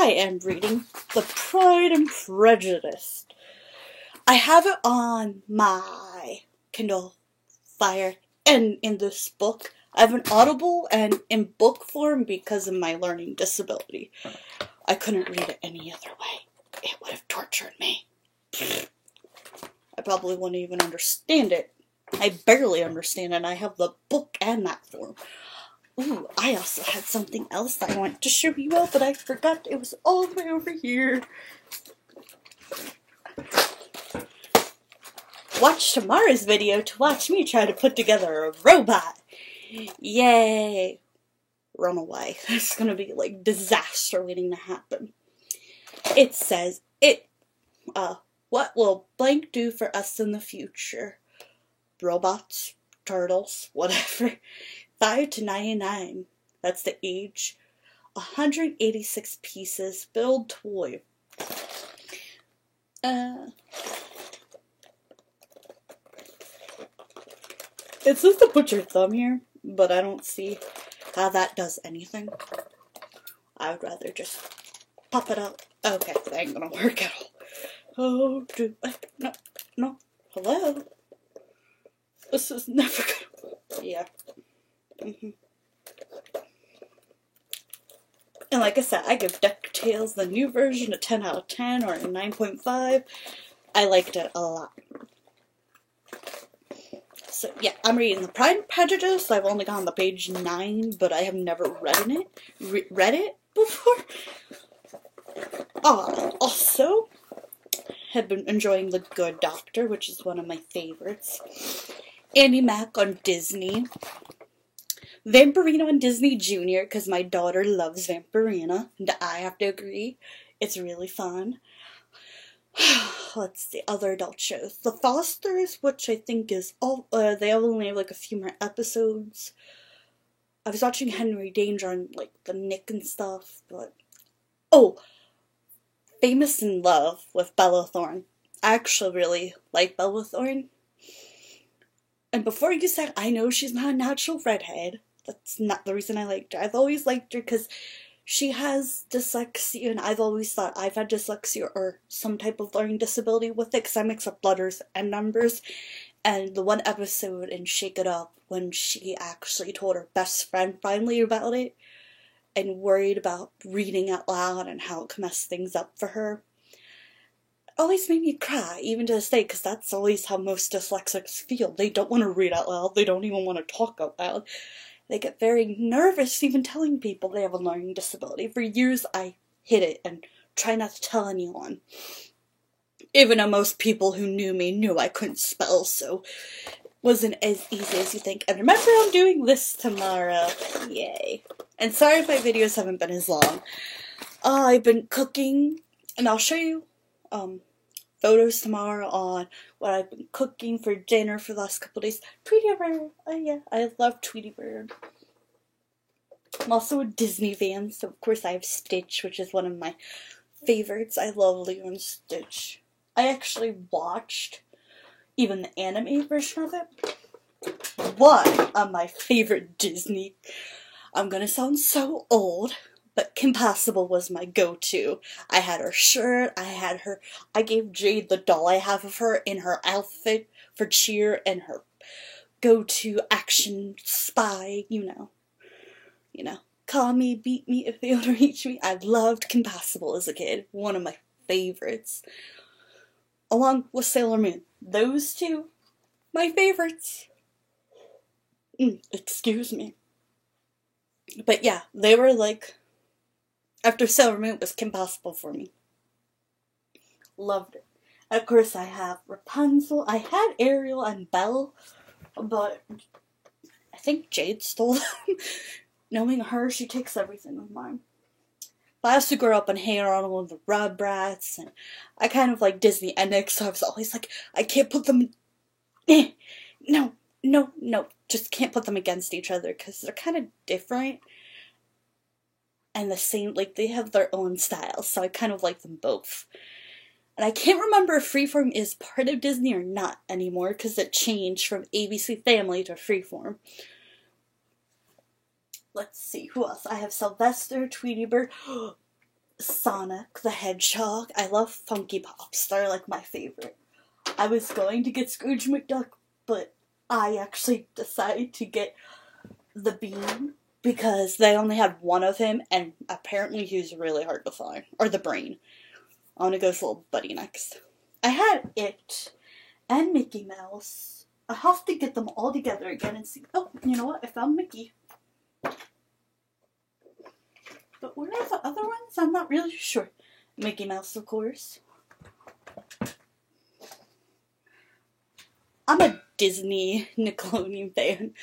I am reading The Pride and Prejudice. I have it on my Kindle Fire and in this book. I have an Audible and in book form because of my learning disability. I couldn't read it any other way. It would have tortured me. I probably wouldn't even understand it. I barely understand it. I have the book and that form. Ooh, I also had something else that I wanted to show you all, but I forgot it was all the way over here. Watch tomorrow's video to watch me try to put together a robot. Yay. Run away. It's gonna be like disaster waiting to happen. It says, what will blank do for us in the future? Robots, turtles, whatever. 5 to 99. That's the age. 186 pieces. Build toy. It says to put your thumb here, but I don't see how that does anything. I would rather just pop it out. Okay, that ain't gonna work at all. Oh, no, hello? This is never gonna work. Yeah. And like I said, I give DuckTales, the new version, a 10 out of 10 or a 9.5. I liked it a lot. So yeah, I'm reading The Pride and Prejudice. I've only gone to page 9, but I have never read it before. Also, have been enjoying The Good Doctor, which is one of my favorites. Andi Mack on Disney. Vampirina on Disney Junior, because my daughter loves Vampirina, and I have to agree. It's really fun. Let's see, other adult shows. The Fosters, which I think is all, they only have like a few more episodes. I was watching Henry Danger on like the Nick and stuff, but Famous in Love with Bella Thorne. I actually really like Bella Thorne. And before you say, I know she's not a natural redhead. That's not the reason I liked her. I've always liked her because she has dyslexia, and I've always thought I've had dyslexia or some type of learning disability with it because I mix up letters and numbers. And the one episode in Shake It Up when she actually told her best friend finally about it and worried about reading out loud and how it could mess things up for her, always made me cry, even to this day, because that's always how most dyslexics feel. They don't want to read out loud. They don't even want to talk out loud. They get very nervous even telling people they have a learning disability. For years, I hid it and try not to tell anyone. Even though most people who knew me knew I couldn't spell, so it wasn't as easy as you think. And remember, I'm doing this tomorrow. Yay. And sorry if my videos haven't been as long. I've been cooking, and I'll show you photos tomorrow on what I've been cooking for dinner for the last couple days. Tweety Bird. Oh yeah, I love Tweety Bird. I'm also a Disney fan, so of course I have Stitch, which is one of my favorites. I love Lilo and Stitch. I actually watched even the anime version of it. One of my favorite Disney. I'm gonna sound so old, but Kim Possible was my go-to. I had her shirt, I gave Jade the doll I have of her in her outfit for cheer and her go-to action spy, you know, call me, beat me if they want to reach me. I loved Kim Possible as a kid, one of my favorites. Along with Sailor Moon. Those two, my favorites. Excuse me. But yeah, they were like, after Sailor Moon, it was Kim Possible for me. Loved it. And of course, I have Rapunzel. I had Ariel and Belle, but I think Jade stole them. Knowing her, she takes everything of mine. But I also grew up and hated on all of the Rugrats, and I kind of like Disney endings, so I was always like, I can't put them... No, just can't put them against each other, because they're kind of different. And the same, like, they have their own styles, so I kind of like them both. And I can't remember if Freeform is part of Disney or not anymore, because it changed from ABC Family to Freeform. Let's see, who else? I have Sylvester, Tweety Bird. Sonic the Hedgehog. I love Funky Pops. They're like my favorite. I was going to get Scrooge McDuck, but I actually decided to get the Bean because they only had one of him, and apparently he's really hard to find. Or the Brain. I want to go for Little Buddy next. I had it and Mickey Mouse. I have to get them all together again and see. Oh, you know what? I found Mickey. But where are the other ones? I'm not really sure. Mickey Mouse, of course. I'm a Disney Nickelodeon fan.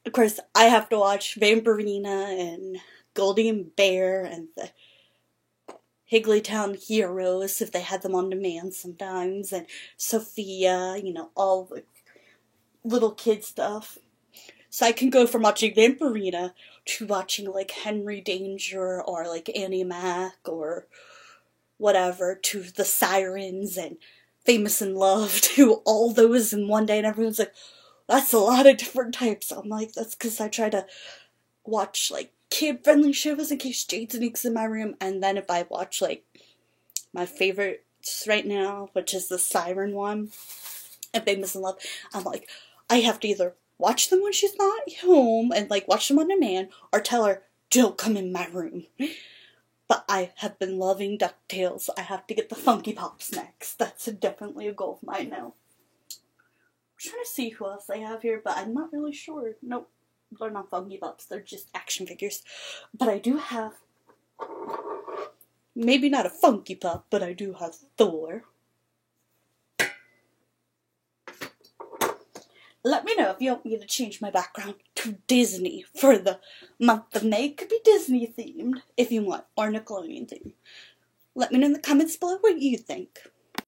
Of course, I have to watch Vampirina and Goldie and Bear and the Higglytown Heroes if they had them on demand sometimes, and Sophia, you know, all the little kid stuff. So I can go from watching Vampirina to watching like Henry Danger or like Annie Mac or whatever, to the Sirens and Famous in Love, to all those in one day, and everyone's like, that's a lot of different types. I'm like, that's because I try to watch like kid-friendly shows in case Jade sneaks in my room, and then if I watch like my favorites right now, which is the Siren one and Famous in Love, I'm like, I have to either watch them when she's not home and like watch them on demand, or tell her, don't come in my room. But I have been loving DuckTales. I have to get the Funky Pops next. That's definitely a goal of mine now. I'm trying to see who else they have here, but I'm not really sure. Nope, they're not Funky Pops. They're just action figures. But I do have, maybe not a Funky Pop, but I do have Thor. Let me know if you want me to change my background to Disney for the month of May. It could be Disney themed if you want, or Nickelodeon themed. Let me know in the comments below what you think.